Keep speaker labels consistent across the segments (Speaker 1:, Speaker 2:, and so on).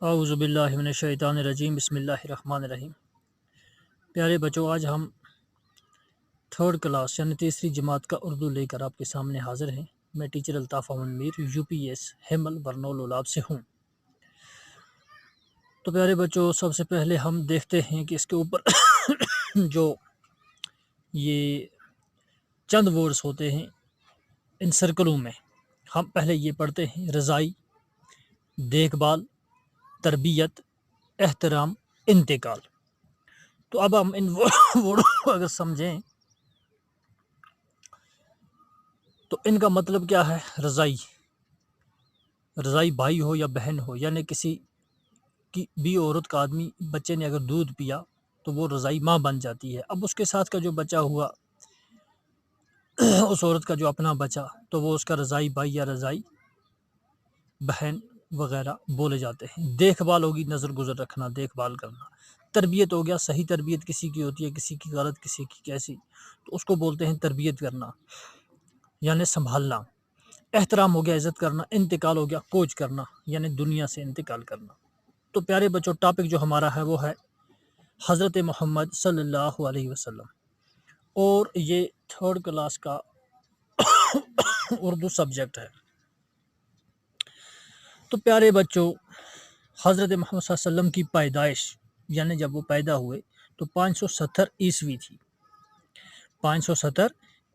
Speaker 1: اعوذ باللہ من الشیطان الرجیم، بسم اللہ الرحمن الرحیم۔ پیارے بچوں، آج ہم تھرڈ کلاس یعنی تیسری جماعت کا اردو لے کر آپ کے سامنے حاضر ہیں۔ میں ٹیچر الطاف امن میر UPS ہیمل برنول اولاب سے ہوں۔ تو پیارے بچوں، سب سے پہلے ہم دیکھتے ہیں کہ اس کے اوپر جو یہ چند ورڈز ہوتے ہیں ان سرکلوں میں، ہم پہلے یہ پڑھتے ہیں: رضائی، دیکھ بھال، تربیت، احترام، انتقال۔ تو اب ہم ان ورڈوں کو اگر سمجھیں تو ان کا مطلب کیا ہے؟ رضائی بھائی ہو یا بہن ہو، یعنی کسی کی بھی عورت کا آدمی بچے نے اگر دودھ پیا تو وہ رضائی ماں بن جاتی ہے۔ اب اس کے ساتھ کا جو بچہ ہوا، اس عورت کا جو اپنا بچہ، تو وہ اس کا رضائی بھائی یا رضائی بہن وغیرہ بولے جاتے ہیں۔ دیکھ بھال ہوگی نظر گزر رکھنا، دیکھ بھال کرنا۔ تربیت ہو گیا، صحیح تربیت کسی کی ہوتی ہے، کسی کی غلط، کسی کی کیسی، تو اس کو بولتے ہیں تربیت کرنا یعنی سنبھالنا۔ احترام ہو گیا، عزت کرنا۔ انتقال ہو گیا، کوچ کرنا یعنی دنیا سے انتقال کرنا۔ تو پیارے بچوں، ٹاپک جو ہمارا ہے وہ ہے حضرت محمد صلی اللہ علیہ وسلم، اور یہ تھرڈ کلاس کا اردو سبجیکٹ ہے۔ تو پیارے بچوں، حضرت محمد صلی اللہ علیہ وسلم کی پیدائش یعنی جب وہ پیدا ہوئے تو 570 عیسوی تھی۔ 570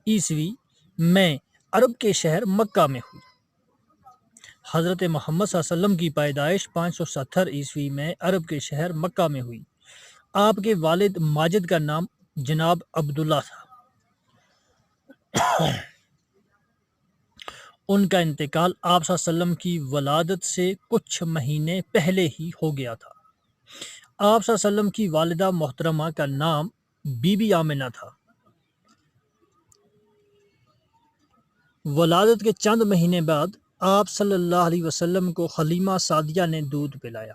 Speaker 1: عیسوی میں عرب کے شہر مکہ میں ہوئی۔ حضرت محمد صلی اللہ علیہ وسلم کی پیدائش 570 عیسوی میں عرب کے شہر مکہ میں ہوئی۔ آپ کے والد ماجد کا نام جناب عبداللہ تھا۔ ان کا انتقال آپ صلی اللہ علیہ وسلم کی ولادت سے کچھ مہینے پہلے ہی ہو گیا تھا۔ آپ صلی اللہ علیہ وسلم کی والدہ محترمہ کا نام بی بی آمنہ تھا۔ ولادت کے چند مہینے بعد آپ صلی اللہ علیہ وسلم کو حلیمہ سعدیہ نے دودھ پلایا۔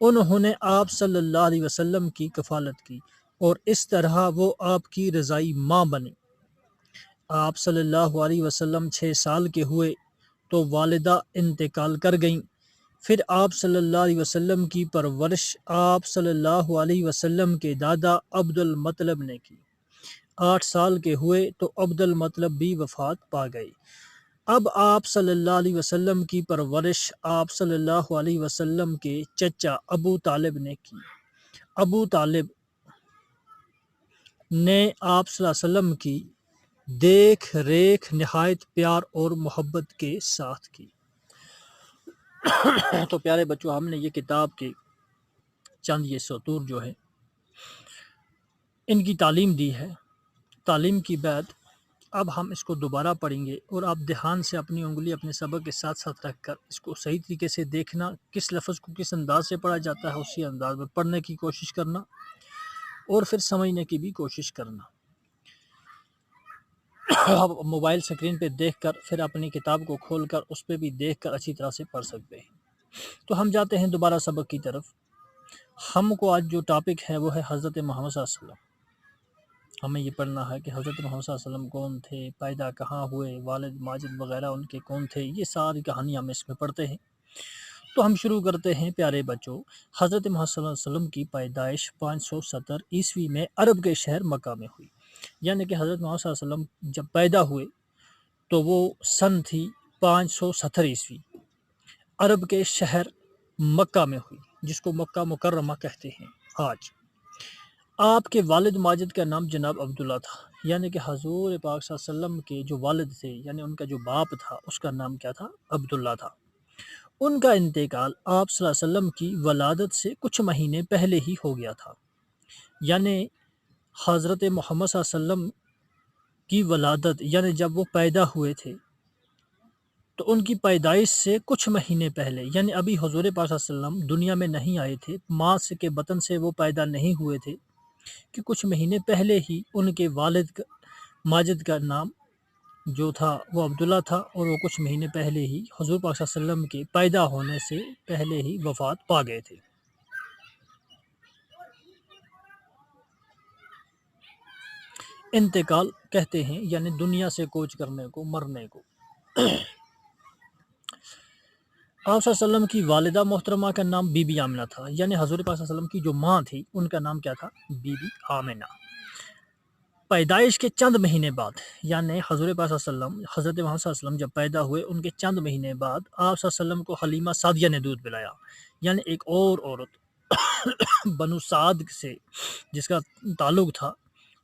Speaker 1: انہوں نے آپ صلی اللہ علیہ وسلم کی کفالت کی اور اس طرح وہ آپ کی رضائی ماں بنی۔ آپ صلی اللہ علیہ وسلم 6 سال کے ہوئے تو والدہ انتقال کر گئیں۔ پھر آپ صلی اللہ علیہ وسلم کی پرورش آپ صلی اللہ علیہ وسلم کے دادا عبد المطلب نے کی۔ 8 سال کے ہوئے تو عبد المطلب بھی وفات پا گئے۔ اب آپ صلی اللہ علیہ وسلم کی پرورش آپ صلی اللہ علیہ وسلم کے چچا ابو طالب نے کی۔ ابو طالب نے آپ صلی اللہ علیہ وسلم کی دیکھ ریکھ نہایت پیار اور محبت کے ساتھ کی۔ تو پیارے بچوں، ہم نے یہ کتاب کے چند یہ سطور جو ہے ان کی تعلیم دی ہے۔ تعلیم کی بعد اب ہم اس کو دوبارہ پڑھیں گے، اور آپ دھیان سے اپنی انگلی اپنے سبق کے ساتھ ساتھ رکھ کر اس کو صحیح طریقے سے دیکھنا، کس لفظ کو کس انداز سے پڑھا جاتا ہے اسی انداز میں پڑھنے کی کوشش کرنا، اور پھر سمجھنے کی بھی کوشش کرنا۔ آپ موبائل سکرین پہ دیکھ کر پھر اپنی کتاب کو کھول کر اس پہ بھی دیکھ کر اچھی طرح سے پڑھ سکتے ہیں۔ تو ہم جاتے ہیں دوبارہ سبق کی طرف۔ ہم کو آج جو ٹاپک ہے وہ ہے حضرت محمد صلی اللہ علیہ وسلم۔ ہمیں یہ پڑھنا ہے کہ حضرت محمد صلی اللہ علیہ وسلم کون تھے، پیدا کہاں ہوئے، والد ماجد وغیرہ ان کے کون تھے، یہ ساری کہانی ہم اس میں پڑھتے ہیں۔ تو ہم شروع کرتے ہیں پیارے بچوں۔ حضرت محمد صلی اللہ علیہ وسلم کی پیدائش 570 عیسوی میں عرب کے شہر مکہ میں ہوئی۔ یعنی کہ حضرت محمد صلی اللہ علیہ وسلم جب پیدا ہوئے تو وہ سن تھی 570 عیسوی، عرب کے شہر مکہ میں ہوئی، جس کو مکہ مکرمہ کہتے ہیں آج۔ آپ کے والد ماجد کا نام جناب عبداللہ تھا، یعنی کہ حضور پاک صلی اللہ علیہ وسلم کے جو والد تھے یعنی ان کا جو باپ تھا اس کا نام کیا تھا؟ عبداللہ تھا۔ ان کا انتقال آپ صلی اللہ علیہ وسلم کی ولادت سے کچھ مہینے پہلے ہی ہو گیا تھا، یعنی حضرت محمد صلی اللہ علیہ وسلم کی ولادت یعنی جب وہ پیدا ہوئے تھے تو ان کی پیدائش سے کچھ مہینے پہلے، یعنی ابھی حضور پاک صلی اللہ علیہ وسلم دنیا میں نہیں آئے تھے، ماں کے بطن سے وہ پیدا نہیں ہوئے تھے، کہ کچھ مہینے پہلے ہی ان کے والد ماجد کا نام جو تھا وہ عبداللہ تھا، اور وہ کچھ مہینے پہلے ہی حضور پاک صلی اللہ علیہ وسلم کے پیدا ہونے سے پہلے ہی وفات پا گئے تھے۔ انتقال کہتے ہیں یعنی دنیا سے کوچ کرنے کو، مرنے کو۔ آپ صلی اللہ علیہ وسلم کی والدہ محترمہ کا نام بی بی آمنہ تھا، یعنی حضور پاک صلی اللہ علیہ وسلم کی جو ماں تھی ان کا نام کیا تھا؟ بی بی آمنہ۔ پیدائش کے چند مہینے بعد، یعنی حضور پاک صلی اللہ علیہ وسلم، حضرت محمد صلی اللہ علیہ وسلم جب پیدا ہوئے ان کے چند مہینے بعد آپ صلی اللہ علیہ وسلم کو حلیمہ سعدیہ نے دودھ پلایا، یعنی ایک اور عورت بنو سعد سے جس کا تعلق تھا،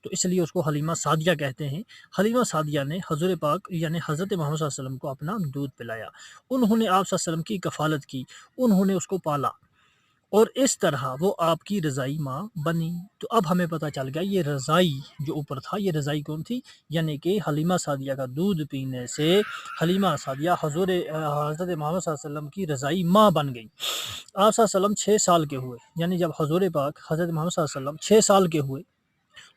Speaker 1: تو اس لیے اس کو حلیمہ سعدیہ کہتے ہیں۔ حلیمہ سعدیہ نے حضور پاک یعنی حضرت محمد صلی اللہ علیہ وسلم کو اپنا دودھ پلایا، انہوں نے آپ صلی اللہ علیہ وسلم کی کفالت کی، انہوں نے اس کو پالا، اور اس طرح وہ آپ کی رضائی ماں بنی۔ تو اب ہمیں پتہ چل گیا یہ رضائی جو اوپر تھا یہ رضائی کون تھی، یعنی کہ حلیمہ سعدیہ کا دودھ پینے سے حلیمہ سعدیہ حضرت محمد صلی اللہ علیہ وسلم کی رضائی ماں بن گئی۔ آپ صلی اللہ علیہ وسلم 6 سال کے ہوئے، یعنی جب حضور پاک حضرت محمد صلی اللہ علیہ وسلم 6 سال کے ہوئے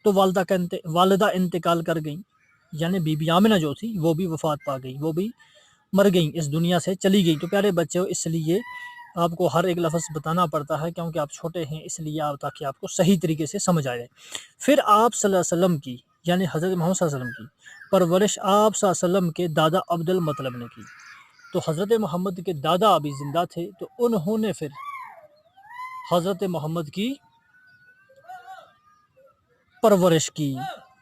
Speaker 1: تو والدہ انتقال کر گئیں، یعنی بی بی آمنہ جو تھی وہ بھی وفات پا گئی، وہ بھی مر گئیں، اس دنیا سے چلی گئی۔ تو پیارے بچوں، اس لیے آپ کو ہر ایک لفظ بتانا پڑتا ہے کیونکہ آپ چھوٹے ہیں، اس لیے تاکہ آپ کو صحیح طریقے سے سمجھ آ جائے۔ پھر آپ صلی اللہ علیہ وسلم کی یعنی حضرت محمد صلی اللہ علیہ وسلم کی پرورش آپ صلی اللہ علیہ وسلم کے دادا عبد المطلب نے کی۔ تو حضرت محمد کے دادا ابھی زندہ تھے، تو انہوں نے پھر حضرت محمد کی پرورش کی،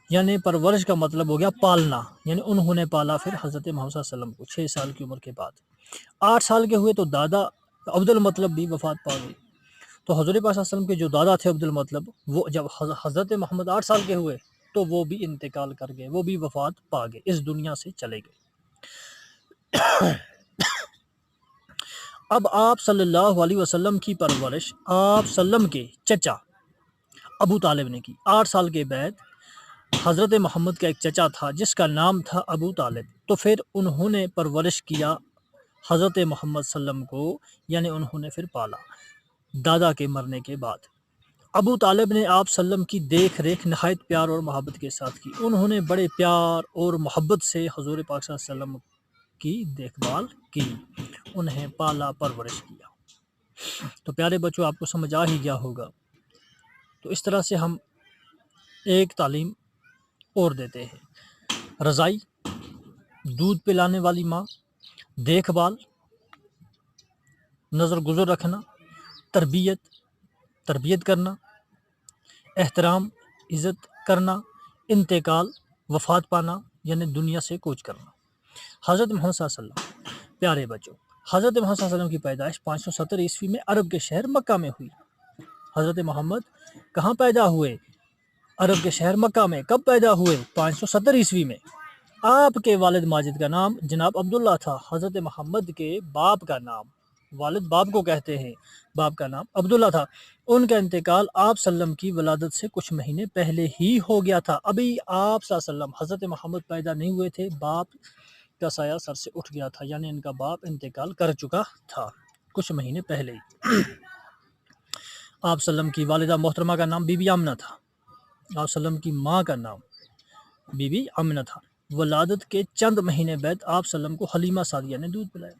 Speaker 1: یعنی پرورش کا مطلب ہو گیا پالنا، یعنی انہوں نے پالا پھر حضرت محمد صلی اللہ علیہ وسلم کو 6 سال کی عمر کے بعد۔ 8 سال کے ہوئے تو دادا عبد المطلب بھی وفات پا گئی۔ تو حضور پاک صلی اللہ علیہ وسلم کے جو دادا تھے عبد المطلب، وہ جب حضرت محمد 8 سال کے ہوئے تو وہ بھی انتقال کر گئے، وہ بھی وفات پا گئے، اس دنیا سے چلے گئے۔ اب آپ صلی اللہ علیہ وسلم کی پرورش آپ صلی اللہ علیہ وسلم کے چچا ابو طالب نے کی۔ 8 سال کے بعد حضرت محمد کا ایک چچا تھا جس کا نام تھا ابو طالب، تو پھر انہوں نے پرورش کیا حضرت محمد صلی اللہ علیہ وسلم کو، یعنی انہوں نے پھر پالا دادا کے مرنے کے بعد۔ ابو طالب نے آپ صلی اللہ علیہ وسلم کی دیکھ ریکھ نہایت پیار اور محبت کے ساتھ کی، انہوں نے بڑے پیار اور محبت سے حضور پاک صلی اللہ علیہ وسلم کی دیکھ بھال کی، انہیں پالا پرورش کیا۔ تو پیارے بچوں، آپ کو سمجھ آ ہی گیا ہوگا۔ تو اس طرح سے ہم ایک تعلیم اور دیتے ہیں، رضائی، دودھ پلانے والی ماں، دیکھ بھال، نظر گزر رکھنا، تربیت کرنا، احترام، عزت کرنا، انتقال، وفات پانا، یعنی دنیا سے کوچ کرنا۔ حضرت محمد صلی اللہ علیہ وسلم، پیارے بچوں، حضرت محمد صلی اللہ علیہ وسلم کی پیدائش 570 عیسوی میں عرب کے شہر مکہ میں ہوئی۔ حضرت محمد کہاں پیدا ہوئے؟ عرب کے شہر مکہ میں۔ کب پیدا ہوئے؟ 570 عیسوی میں۔ آپ کے والد ماجد کا نام جناب عبداللہ تھا۔ حضرت محمد کے باپ کا نام، والد باپ کو کہتے ہیں، باپ کا نام عبداللہ تھا۔ ان کا انتقال آپ صلی اللہ علیہ وسلم کی ولادت سے کچھ مہینے پہلے ہی ہو گیا تھا۔ ابھی آپ صلی اللہ علیہ وسلم حضرت محمد پیدا نہیں ہوئے تھے، باپ کا سایہ سر سے اٹھ گیا تھا، یعنی ان کا باپ انتقال کر چکا تھا کچھ مہینے پہلے ہی۔ آپ صلی اللہ علیہ وسلم کی والدہ محترمہ کا نام بی بی آمنہ تھا۔ آپ صلی اللہ علیہ وسلم کی ماں کا نام بی بی آمنہ تھا۔ ولادت کے چند مہینے بعد آپ صلی اللہ علیہ وسلم کو حلیمہ سعدیہ نے دودھ پلایا۔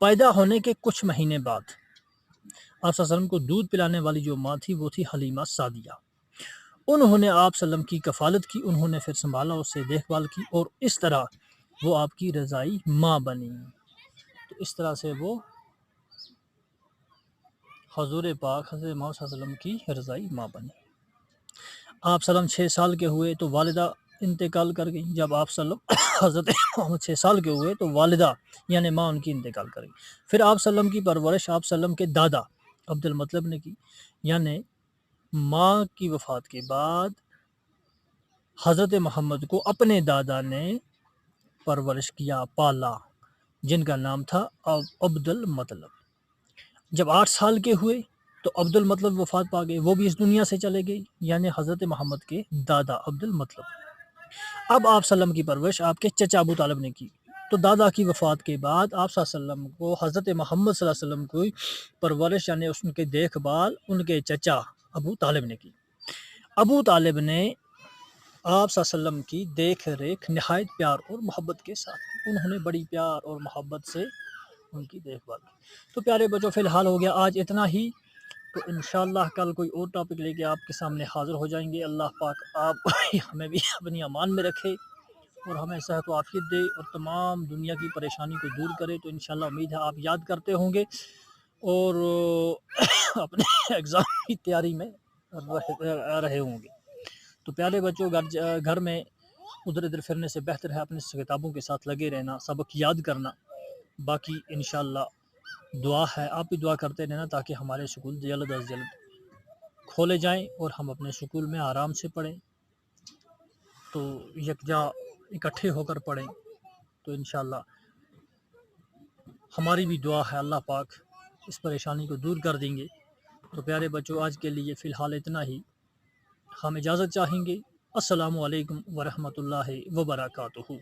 Speaker 1: پیدا ہونے کے کچھ مہینے بعد آپ صلی اللہ علیہ وسلم کو دودھ پلانے والی جو ماں تھی وہ تھی حلیمہ سعدیہ۔ انہوں نے آپ صلی اللہ علیہ وسلم کی کفالت کی، انہوں نے پھر سنبھالا، اس سے دیکھ بھال کی، اور اس طرح وہ آپ کی رضائی ماں بنی۔ تو اس طرح سے وہ حضور پاک حضرت محمد صلی اللہ علیہ وسلم کی رضائی ماں بنی۔ آپ صلی اللہ علیہ وسلم 6 سال کے ہوئے تو والدہ انتقال کر گئی۔ جب آپ صلی اللہ حضرت محمد 6 سال کے ہوئے تو والدہ یعنی ماں ان کی انتقال کر گئی۔ پھر آپ صلی اللہ علیہ وسلم کی پرورش آپ صلی اللہ علیہ وسلم کے دادا عبد المطلب نے کی، یعنی ماں کی وفات کے بعد حضرت محمد کو اپنے دادا نے پرورش کیا، پالا، جن کا نام تھا عبد المطلب۔ جب 8 سال کے ہوئے تو عبد المطلب وفات پا گئے، وہ بھی اس دنیا سے چلے گئے، یعنی حضرت محمد کے دادا عبد المطلب۔ اب آپ صلی اللہ علیہ وسلم کی پرورش آپ کے چچا ابو طالب نے کی۔ تو دادا کی وفات کے بعد آپ صلی اللہ علیہ وسلم کو حضرت محمد صلی اللہ علیہ وسلم کی پرورش یعنی ان کے دیکھ بھال ان کے چچا ابو طالب نے کی۔ ابو طالب نے آپ صلی اللہ علیہ وسلم کی دیکھ ریکھ نہایت پیار اور محبت کے ساتھ کی، انہوں نے بڑی پیار اور محبت سے ان کی دیکھ بھال کی۔ تو پیارے بچوں، فی الحال ہو گیا آج اتنا ہی، تو انشاءاللہ کل کوئی اور ٹاپک لے کے آپ کے سامنے حاضر ہو جائیں گے۔ اللہ پاک آپ ہمیں بھی اپنی امان میں رکھے، اور ہمیں صحت و عافیت دے اور تمام دنیا کی پریشانی کو دور کرے۔ تو انشاءاللہ امید ہے آپ یاد کرتے ہوں گے اور اپنے ایگزام کی تیاری میں رہے ہوں گے۔ تو پیارے بچوں، گھر میں ادھر ادھر پھرنے سے بہتر ہے اپنی کتابوں کے ساتھ لگے رہنا، سبق یاد کرنا۔ باقی انشاءاللہ دعا ہے، آپ بھی دعا کرتے رہنا تاکہ ہمارے سکول جلد از جلد کھولے جائیں اور ہم اپنے سکول میں آرام سے پڑھیں، تو یکجا اکٹھے ہو کر پڑھیں۔ تو انشاءاللہ ہماری بھی دعا ہے اللہ پاک اس پریشانی کو دور کر دیں گے۔ تو پیارے بچوں، آج کے لیے فی الحال اتنا ہی، ہم اجازت چاہیں گے۔ السلام علیکم ورحمۃ اللہ وبرکاتہ۔